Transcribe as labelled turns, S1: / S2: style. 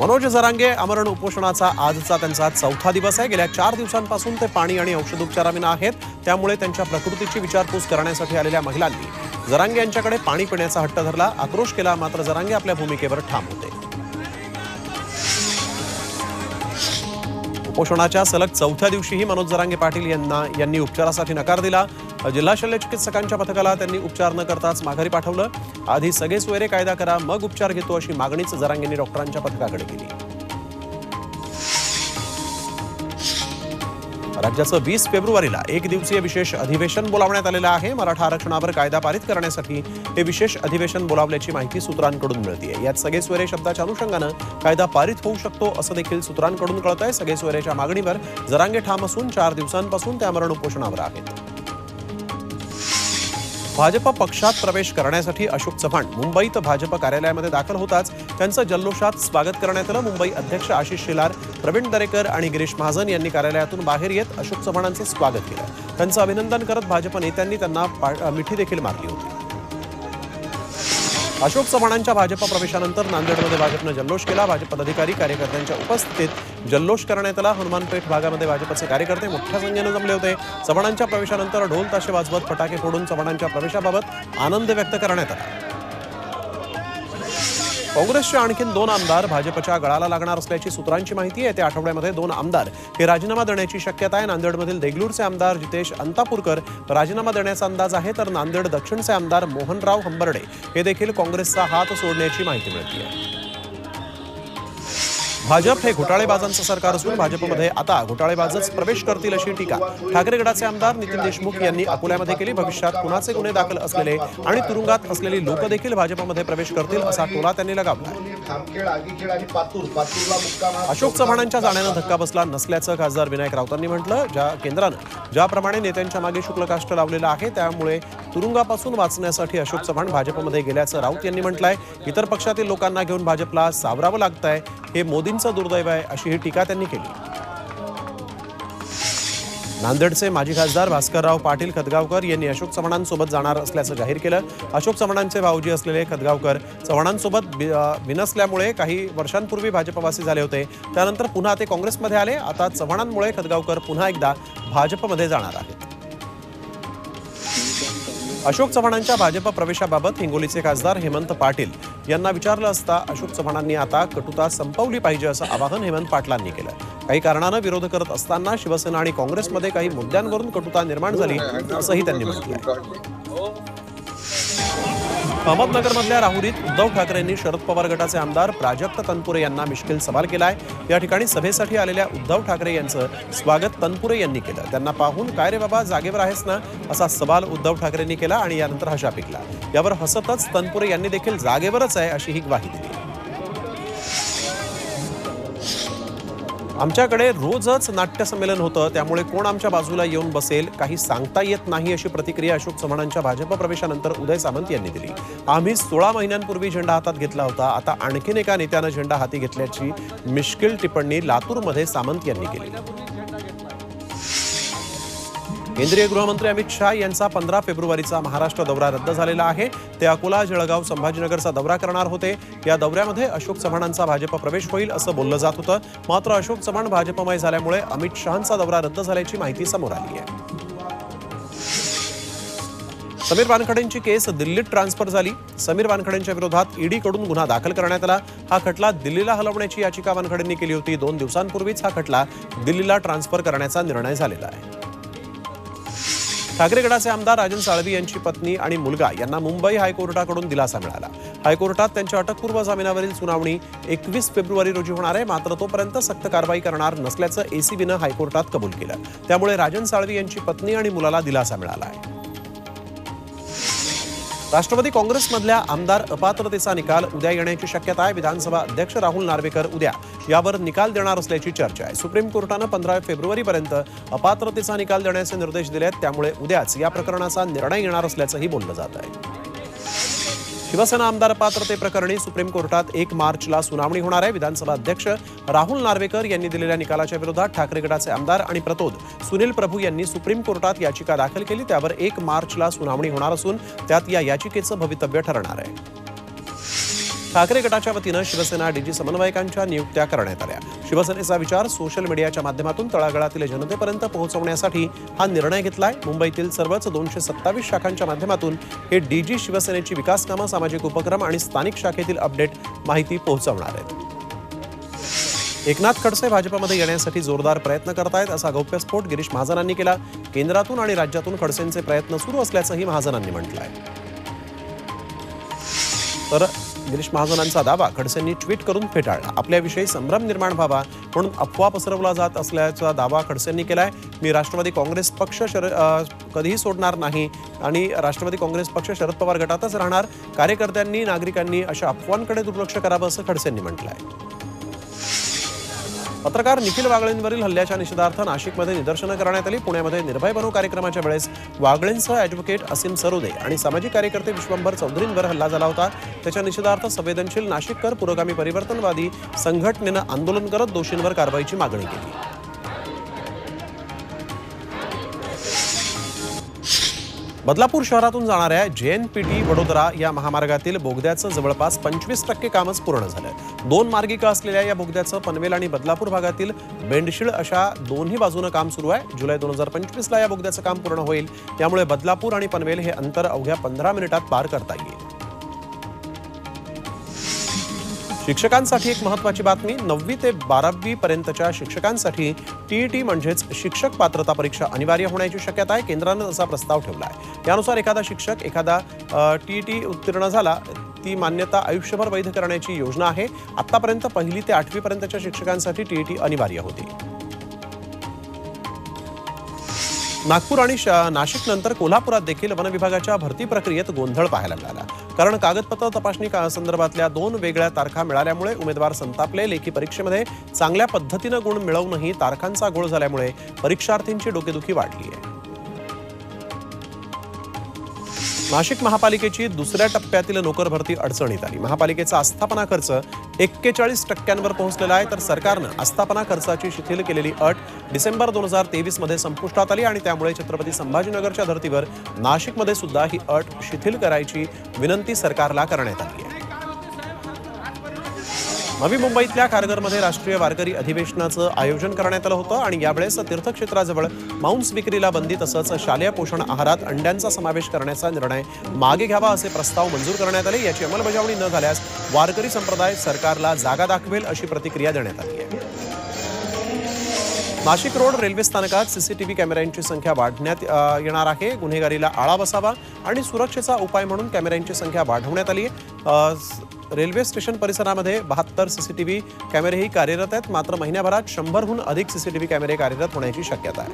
S1: मनोज जरांगे आमरण उपोषणाचा आजचा त्यांचा चौथा दिवस आहे। गेल्या 4 दिवसांपासून ते पाणी आणि औषधोपचाराविना आहेत। त्यामुळे त्यांच्या प्रकृतीची विचारपूस करण्यासाठी आलेल्या महिलांनी जरांगे यांच्याकडे पाणी पिण्याचा हट्ट धरला, आक्रोश केला। मात्र जरांगे आपल्या भूमिकेवर ठाम होते। उपोषणाच्या सलग चौथ्या दिवशीही मनोज जरांगे पाटील यांनी उपचारासाठी नकार दिला। जिल्हा शल्य चिकित्सकांच्या पथकाला त्यांनी उपचार न करताच माघारी पाठवलं। आधी सगळे सोयरे कायदा करा, मग उपचार घेतो अशी मागणीच जरांगेंनी डॉक्टरांच्या पथकाकडे केली। राज्याचं 20 फेब्रुवारीला एक दिवसीय विशेष अधिवेशन बोलावण्यात आलेलं आहे। मराठा आरक्षणावर कायदा पारित करण्यासाठी हे विशेष अधिवेशन बोलावल्याची माहिती सूत्रांकडून मिळते। यात सगळे सोयरे शब्दाच्या अनुषंगानं कायदा पारित होऊ शकतो असं देखील सूत्रांकडून कळतंय। सगळे सोयरेच्या मागणीवर जरांगे ठाम असून 4 दिवसांपासून ते आमरण उपोषणावर आहेत। भाजप पक्षात प्रवेश करण्यासाठी अशोक चव्हाण मुंबईत भाजप कार्यालयामध्ये दाखल होताच त्यांचं जल्लोषात स्वागत करण्यात आलं। मुंबई अध्यक्ष आशिष शेलार, प्रवीण दरेकर आणि गिरीश महाजन यांनी कार्यालयातून बाहेर येत अशोक चव्हाणांचं स्वागत केलं। त्यांचं अभिनंदन करत भाजप नेत्यांनी त्यांना मिठी देखील मारली होती। अशोक चव्हाणांच्या भाजप प्रवेशानंतर नांदेडमध्ये भाजपनं जल्लोष केला। भाजप पदाधिकारी कार्यकर्त्यांच्या उपस्थितीत जल्लोष करण्यात आला। हनुमानपेठ भागामध्ये भाजपचे कार्यकर्ते मोठ्या संख्येने जमले होते। चव्हाणांच्या प्रवेशानंतर ढोल ताशे वाजवत फटाके फोडून चव्हाणांच्या प्रवेशाबाबत आनंद व्यक्त करण्यात आला। काँग्रेसचे आणखी 2 आमदार भाजपच्या गळाला लागणार असल्याची सूत्रांची माहिती आहे। येत्या आठवड्यामध्ये 2 आमदार हे राजीनामा देण्याची शक्यता आहे। नांदेडमधील देगलूरचे आमदार जितेश अंतापूरकर राजीनामा देण्याचा अंदाज आहे, तर नांदेड दक्षिणचे आमदार मोहनराव हंबर्डे हे देखील काँग्रेसचा हात सोडण्याची माहिती मिळते आहे। भाजप हे घोटाळेबाजांचं सरकार असून भाजपमध्ये आता घोटाळेबाजच प्रवेश करतील अशी टीका ठाकरे गटाचे आमदार नितीन देशमुख यांनी अकोल्यामध्ये केली। भविष्यात कुणाचे गुन्हे दाखल असलेले आणि तुरुंगात असलेली लोक देखील भाजपमध्ये प्रवेश करतील असा टोला त्यांनी लगावला। अशोक चव्हाणांच्या जाण्यानं धक्का बसला नसल्याचं खासदार विनायक राऊतांनी म्हटलं। ज्या केंद्रानं ज्याप्रमाणे नेत्यांच्या मागे शुक्लकाष्ट लावलेलं आहे त्यामुळे तुरुंगापासून वाचण्यासाठी अशोक चव्हाण भाजपमध्ये गेल्याचं राऊत यांनी म्हटलंय। इतर पक्षातील लोकांना घेऊन भाजपला सावरावं लागतंय, हे मोदींचं दुर्दैव आहे अशी ही टीका त्यांनी केली। नांदेडचे माजी खासदार भास्करराव पाटील खदगावकर यांनी अशोक चव्हाणांसोबत जाणार असल्याचं जाहीर केलं। अशोक चव्हाणांचे भाऊजी असलेले खदगावकर चव्हाणांसोबत बिनसल्यामुळे काही वर्षांपूर्वी भाजपवासी झाले होते। त्यानंतर पुन्हा ते काँग्रेसमध्ये आले। आता चव्हाणांमुळे खदगावकर पुन्हा एकदा भाजपमध्ये जाणार आहेत। अशोक चव्हाणांच्या भाजप प्रवेशाबाबत हिंगोलीचे खासदार हेमंत पाटील यांना विचारलं असता अशोक चव्हाणांनी आता कटुता संपवली पाहिजे असं आवाहन हेमंत पाटलांनी केलं। काही कारणानं विरोध करत असताना शिवसेना आणि काँग्रेसमध्ये काही मुद्द्यांवरून कटुता निर्माण झाली असंही त्यांनी म्हटलंय। अहमदनगरमधल्या राहुरीत उद्धव ठाकरेंनी शरद पवार गटाचे आमदार प्राजक्त तनपुरे यांना मिश्किल सवाल केलाय। या ठिकाणी सभेसाठी आलेल्या उद्धव ठाकरे यांचं स्वागत तनपुरे यांनी केलं। त्यांना पाहून काय रे बाबा जागेवर आहेस ना असा सवाल उद्धव ठाकरेंनी केला आणि यानंतर हशा पिकला। यावर हसतच तनपुरे यांनी देखील जागेवरच आहे अशी ही ग्वाही दिली। आमच्याकडे रोजच नाट्यसंमेलन होतं, त्यामुळे कोण आमच्या बाजूला येऊन बसेल काही सांगता येत नाही अशी प्रतिक्रिया अशोक चव्हाणांच्या भाजप प्रवेशानंतर उदय सामंत यांनी दिली। आम्ही 16 महिन्यांपूर्वी झेंडा हातात घेतला होता, आता आणखीन एका नेत्यानं झेंडा हाती घेतल्याची मिश्किल टिप्पणी लातूरमध्ये सामंत यांनी केली। केंद्रीय गृहमंत्री अमित शाह यांचा 15 फेब्रुवारीचा महाराष्ट्र दौरा रद्द झालेला आहे। ते अकोला, जळगाव, संभाजीनगरचा दौरा करणार होते। या दौऱ्यामध्ये अशोक चव्हाणांचा भाजप प्रवेश होईल असं बोललं जात होतं। मात्र अशोक चव्हाण भाजपमय झाल्यामुळे अमित शहांचा दौरा रद्द झाल्याची माहिती समोर आली आहे। समीर वानखडेंची केस दिल्लीत ट्रान्सफर झाली। समीर वानखडेंच्या विरोधात ईडीकडून गुन्हा दाखल करण्यात आला। हा खटला दिल्लीला हलवण्याची याचिका वानखडेंनी केली होती। 2 दिवसांपूर्वीच हा खटला दिल्लीला ट्रान्सफर करण्याचा निर्णय झालेला आहे। ठाकरे गटाचे आमदार राजन साळवी यांची पत्नी आणि मुलगा यांना मुंबई हायकोर्टाकडून दिलासा मिळाला। हायकोर्टात त्यांच्या अटकपूर्व जामिनावरील सुनावणी 21 फेब्रुवारी रोजी होणार आहे। मात्र तोपर्यंत सक्त कारवाई करणार नसल्याचं एसीबीनं हायकोर्टात कबूल केलं। त्यामुळे राजन साळवी यांची पत्नी आणि मुलाला दिलासा मिळाला आहे। राष्ट्रवादी काँग्रेसमधल्या आमदार अपात्रतेचा निकाल उद्या येण्याची शक्यता आहे। विधानसभा अध्यक्ष राहुल नार्वेकर उद्या यावर निकाल देणार असल्याची चर्चा आहे। सुप्रीम कोर्टानं 15 फेब्रुवारीपर्यंत अपात्रतेचा निकाल देण्याचे निर्देश दिले आहेत। त्यामुळे उद्याच या प्रकरणाचा निर्णय येणार असल्याचंही बोललं जात आहे। शिवसेना आमदार पात्रते प्रकरणी सुप्रीम कोर्टात 1 मार्चला सुनावणी होणार आहे। विधानसभा अध्यक्ष राहुल नार्वेकर यांनी दिलेल्या निकालाच्या विरोधात ठाकरे गटाचे आमदार आणि प्रतोद सुनील प्रभू यांनी सुप्रीम कोर्टात याचिका दाखल केली। त्यावर 1 मार्चला सुनावणी होणार असून त्यात या याचिकेचं भवितव्य ठरणार आहे। ठाकरे गटाच्या वतीनं शिवसेना डीजी समन्वयकांच्या नियुक्त्या करण्यात आल्या। शिवसेनेचा विचार सोशल मीडियाच्या माध्यमातून तळागाळातील जनतेपर्यंत पोहोचवण्यासाठी हा निर्णय घेतलाय। मुंबईतील सर्वच 227 शाखांच्या माध्यमातून हे डीजी शिवसेनेची विकास कामं, सामाजिक उपक्रम आणि स्थानिक शाखेतील अपडेट माहिती पोहोचवणार आहेत। एकनाथ खडसे भाजपमध्ये येण्यासाठी जोरदार प्रयत्न करतायत असा गौप्यस्फोट गिरीश महाजनांनी केला। केंद्रातून आणि राज्यातून खडसेंचे प्रयत्न सुरू असल्याचंही महाजनांनी म्हटलंय। तर गिरीश महाजनांचा दावा खडसेंनी ट्विट करून फेटाळला। आपल्याविषयी संभ्रम निर्माण व्हावा म्हणून अफवा पसरवला जात असल्याचा दावा खडसेंनी केलाय। मी राष्ट्रवादी काँग्रेस पक्ष कधीही सोडणार नाही आणि राष्ट्रवादी काँग्रेस पक्ष शरद पवार गटातच राहणार। कार्यकर्त्यांनी, नागरिकांनी अशा अफवांकडे दुर्लक्ष करावं असं खडसेंनी म्हटलंय। पत्रकार निखिल वागळेंवरील हल्ल्याच्या निषेधार्थ नाशिकमध्ये निदर्शनं करण्यात आली। पुण्यामध्ये निर्भय बनो कार्यक्रमाच्या वेळेस वागळेंसह ॲडव्होकेट असीम सरोदे आणि सामाजिक कार्यकर्ते विश्वंभर चौधरींवर हल्ला झाला होता। त्याच्या निषेधार्थ संवेदनशील नाशिककर पुरोगामी परिवर्तनवादी संघटनेनं आंदोलन करत दोषींवर कारवाईची मागणी केली। बदलापूर शहरातून जाणाऱ्या JNPT वडोदरा या महामार्गातील बोगद्याचं जवळपास 25% कामच पूर्ण झालं। 2 मार्गिका असलेल्या या बोगद्याचं पनवेल आणि बदलापूर भागातील बेंडशीळ अशा दोन्ही बाजूनं काम सुरू आहे। जुलै 2025ला या बोगद्याचं काम पूर्ण होईल। यामुळे बदलापूर आणि पनवेल हे अंतर अवघ्या 15 मिनिटात पार करता येईल। शिक्षकांसाठी एक महत्त्वाची बातमी। 9वी ते 12वी पर्यंतच्या शिक्षकांसाठी TET म्हणजेच शिक्षक पात्रता परीक्षा अनिवार्य होण्याची शक्यता आहे। केंद्रानं असा प्रस्ताव ठेवला आहे। यानुसार एखादा शिक्षक TET उत्तीर्ण झाला ती मान्यता आयुष्यभर वैध करण्याची योजना आहे। आतापर्यंत 1ली ते 8वी पर्यंतच्या शिक्षकांसाठी TET अनिवार्य होती। नागपूर आणि नाशिक नंतर कोल्हापुरात देखील वन विभागाच्या भरती प्रक्रियेत गोंधळ पाहायला मिळाला। कारण कागदपत्र तपासणी संदर्भातल्या 2 वेगळ्या तारखा मिळाल्यामुळे उमेदवार संतापले। लेखी परीक्षेमध्ये चांगल्या पद्धतीनं गुण मिळवूनही तारखांचा घोळ झाल्यामुळे परीक्षार्थींची डोकेदुखी वाढली आहे। नाशिक महापालिकेची दुसऱ्या टप्प्यातील नोकर भरती अडचणीत आली। महापालिकेचा आस्थापना खर्च 41% पोहोचलेला आहे। तर सरकारनं आस्थापना खर्चाची शिथिल केलेली अट डिसेंबर 2023 मध्ये संपुष्टात आली आणि त्यामुळे छत्रपती संभाजीनगरच्या धर्तीवर नाशिकमध्ये सुद्धा ही अट शिथिल करायची विनंती सरकारला करण्यात आली आहे। नवी मुंबईतल्या खारघरमध्ये राष्ट्रीय वारकरी अधिवेशनाचं आयोजन करण्यात आलं होतं आणि यावेळेस तीर्थक्षेत्राजवळ मांस विक्रीला बंदी तसंच शालेय पोषण आहारात अंड्यांचा समावेश करण्याचा निर्णय मागे घ्यावा असे प्रस्ताव मंजूर करण्यात आले। याची अंमलबजावणी न झाल्यास वारकरी संप्रदाय सरकारला जागा दाखवेल अशी प्रतिक्रिया देण्यात आली आहे। नाशिक रोड रेल्वे स्थानकात CCTV कॅमेऱ्यांची संख्या वाढवण्यात येणार आहे। गुन्हेगारीला आळा बसावा आणि सुरक्षेचा उपाय म्हणून कॅमेऱ्यांची संख्या वाढवण्यात आली आहे। रेल्वे स्टेशन परिसरामध्ये 72 CCTV कॅमेरेही कार्यरत आहेत। मात्र महिन्याभरात 100हून अधिक CCTV कॅमेरे कार्यरत होण्याची शक्यता आहे।